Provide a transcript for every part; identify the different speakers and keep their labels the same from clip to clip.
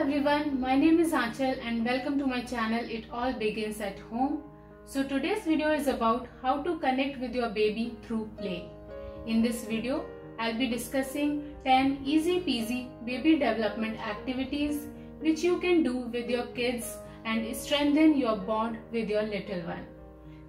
Speaker 1: everyone, my name is Aanchal and welcome to my channel It All Begins at Home. So today's video is about how to connect with your baby through play. In this video, I'll be discussing 10 easy peasy baby development activities which you can do with your kids and strengthen your bond with your little one.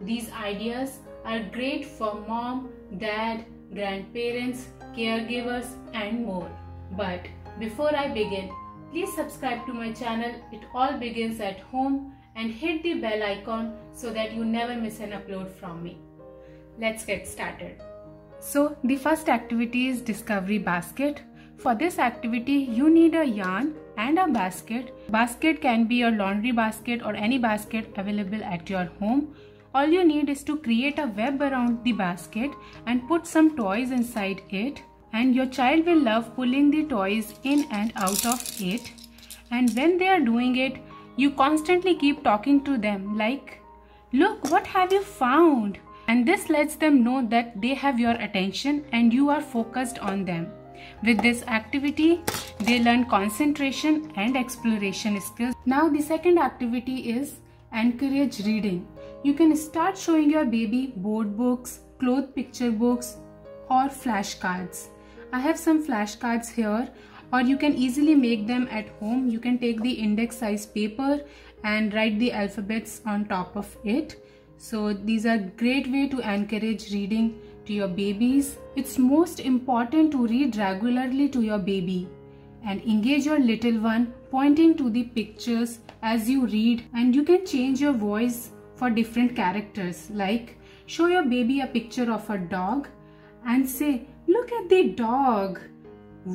Speaker 1: These ideas are great for mom, dad, grandparents, caregivers and more. But before I begin, please subscribe to my channel It All Begins at Home and hit the bell icon so that you never miss an upload from me. Let's get started. So the first activity is Discovery Basket. For this activity, you need a yarn and a basket. Basket can be your laundry basket or any basket available at your home. All you need is to create a web around the basket and put some toys inside it. And your child will love pulling the toys in and out of it. And when they are doing it, you constantly keep talking to them like, "Look, what have you found?" And this lets them know that they have your attention and you are focused on them. With this activity, they learn concentration and exploration skills. Now the second activity is encourage reading. You can start showing your baby board books, cloth picture books or flashcards. I have some flashcards here, or you can easily make them at home. You can take the index size paper and write the alphabets on top of it. So these are great way to encourage reading to your babies. It's most important to read regularly to your baby and engage your little one pointing to the pictures as you read, and you can change your voice for different characters, like show your baby a picture of a dog and say, "Look at the dog,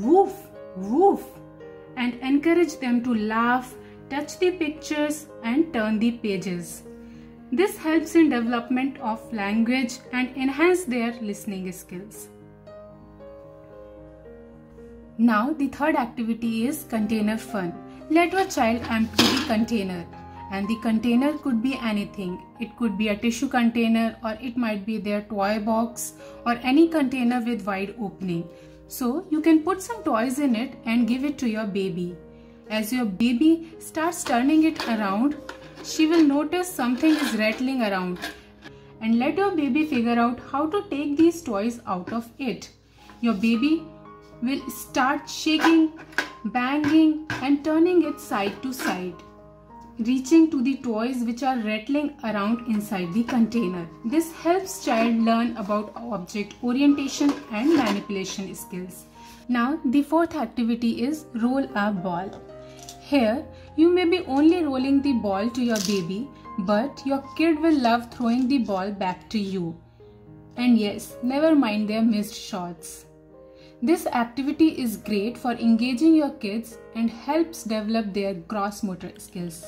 Speaker 1: woof, woof," and encourage them to laugh, touch the pictures and turn the pages. This helps in development of language and enhance their listening skills. Now the third activity is container fun. Let your child empty the container. And the container could be anything. It could be a tissue container, or it might be their toy box, or any container with wide opening. So you can put some toys in it and give it to your baby. As your baby starts turning it around, she will notice something is rattling around. And let your baby figure out how to take these toys out of it. Your baby will start shaking, banging and turning it side to side, reaching to the toys which are rattling around inside the container. This helps child learn about object orientation and manipulation skills. Now the fourth activity is roll a ball. Here you may be only rolling the ball to your baby, but your kid will love throwing the ball back to you. And yes, never mind their missed shots. This activity is great for engaging your kids and helps develop their gross motor skills.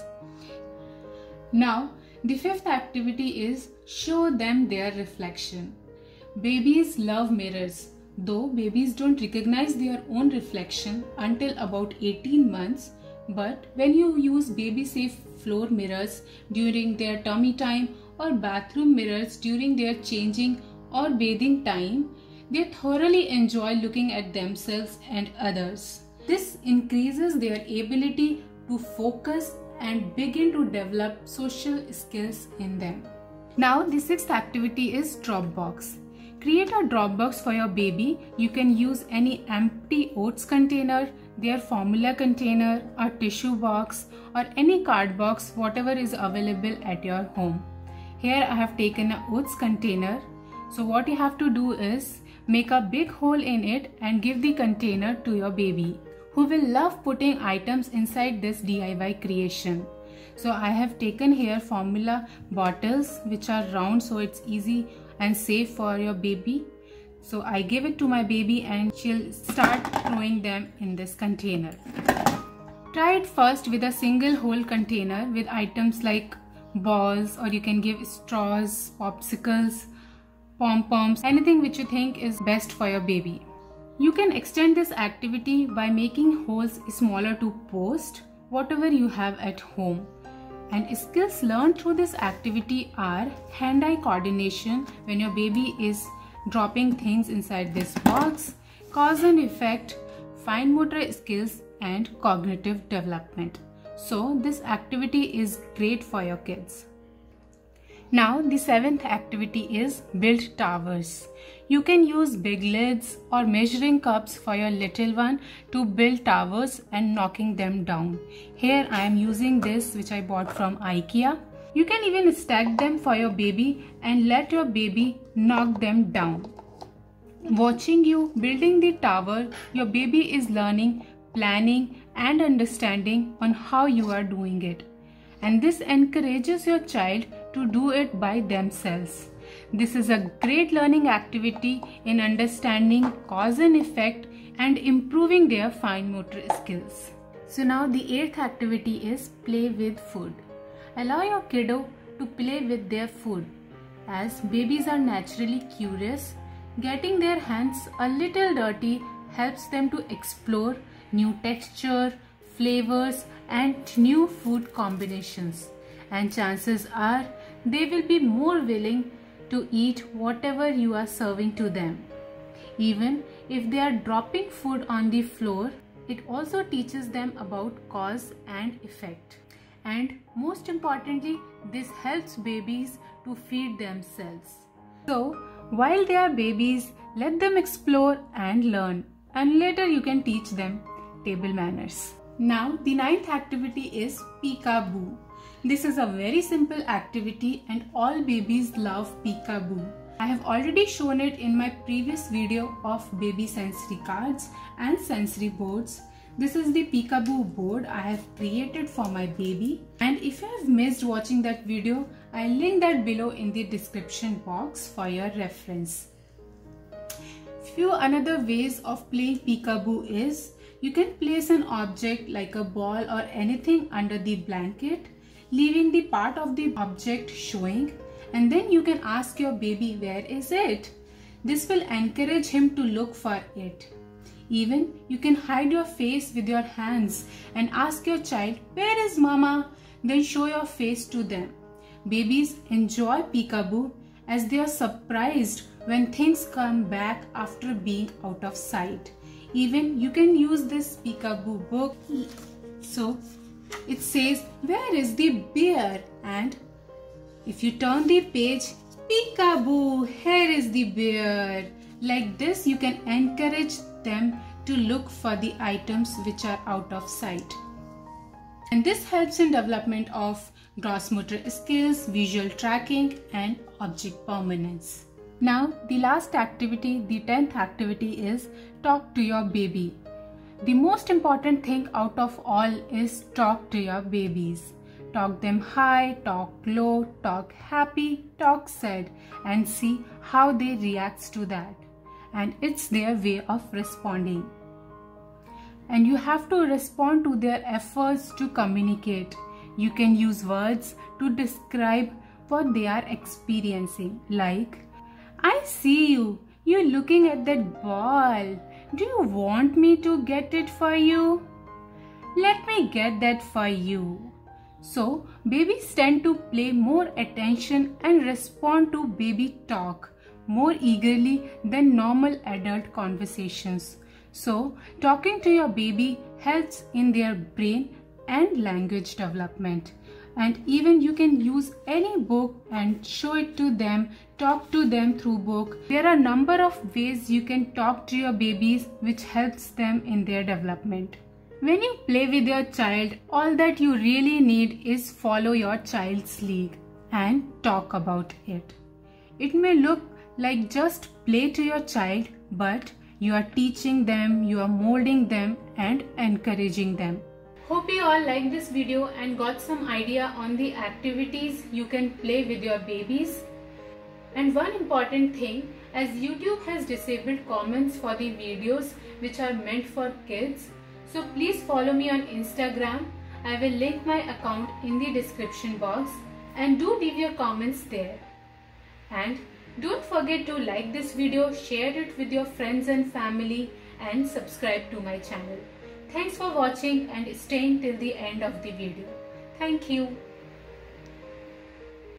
Speaker 1: Now, the fifth activity is show them their reflection. Babies love mirrors, though babies don't recognize their own reflection until about 18 months. But when you use baby safe floor mirrors during their tummy time or bathroom mirrors during their changing or bathing time, they thoroughly enjoy looking at themselves and others. This increases their ability to focus and begin to develop social skills in them. Now the sixth activity is Dropbox. Create a Dropbox for your baby. You can use any empty oats container, their formula container, a tissue box or any card box, whatever is available at your home. Here I have taken an oats container. So what you have to do is make a big hole in it and give the container to your baby, who will love putting items inside this DIY creation. So I have taken here formula bottles which are round, so it's easy and safe for your baby. So I give it to my baby and she'll start throwing them in this container. Try it first with a single hole container with items like balls, or you can give straws, popsicles, pom-poms, anything which you think is best for your baby. You can extend this activity by making holes smaller to post whatever you have at home. And skills learned through this activity are hand-eye coordination when your baby is dropping things inside this box, cause and effect, fine motor skills and cognitive development. So this activity is great for your kids. Now the 7th activity is build towers. You can use big lids or measuring cups for your little one to build towers and knocking them down. Here I am using this which I bought from IKEA. You can even stack them for your baby and let your baby knock them down. Watching you building the tower, your baby is learning, planning and understanding on how you are doing it. And this encourages your child to do it by themselves. This is a great learning activity in understanding cause and effect and improving their fine motor skills. So now the 8th activity is play with food. Allow your kiddo to play with their food. As babies are naturally curious, getting their hands a little dirty helps them to explore new texture, flavors and new food combinations, and chances are they will be more willing to eat whatever you are serving to them. Even if they are dropping food on the floor, it also teaches them about cause and effect. And most importantly, this helps babies to feed themselves. So while they are babies, let them explore and learn, and later you can teach them table manners. Now the 9th activity is peekaboo. This is a very simple activity and all babies love peekaboo. I have already shown it in my previous video of baby sensory cards and sensory boards. This is the peekaboo board I have created for my baby, and if you have missed watching that video, I'll link that below in the description box for your reference. Few another ways of playing peekaboo is you can place an object like a ball or anything under the blanket, leaving the part of the object showing, and then you can ask your baby where is it. This will encourage him to look for it. Even you can hide your face with your hands and ask your child, where is mama? Then show your face to them. Babies enjoy peekaboo as they are surprised when things come back after being out of sight. Even you can use this peekaboo book. So it says, where is the bear? And if you turn the page, peekaboo, here is the bear. Like this, you can encourage them to look for the items which are out of sight. And this helps in development of gross motor skills, visual tracking and object permanence. Now the last activity, the 10th activity is talk to your baby. The most important thing out of all is talk to your babies. Talk them high, talk low, talk happy, talk sad, and see how they react to that. And it's their way of responding. And you have to respond to their efforts to communicate. You can use words to describe what they are experiencing, like, I see you. You're looking at that ball. Do you want me to get it for you? Let me get that for you. So, babies tend to pay more attention and respond to baby talk more eagerly than normal adult conversations. So, talking to your baby helps in their brain and language development. And even you can use any book and show it to them, talk to them through book. There are a number of ways you can talk to your babies which helps them in their development. When you play with your child, all that you really need is follow your child's lead and talk about it. It may look like just play to your child, but you are teaching them, you are molding them and encouraging them. Hope you all liked this video and got some idea on the activities you can play with your babies. And one important thing, as YouTube has disabled comments for the videos which are meant for kids, so please follow me on Instagram. I will link my account in the description box and do leave your comments there. And don't forget to like this video, share it with your friends and family and subscribe to my channel. Thanks for watching and staying till the end of the video. Thank you.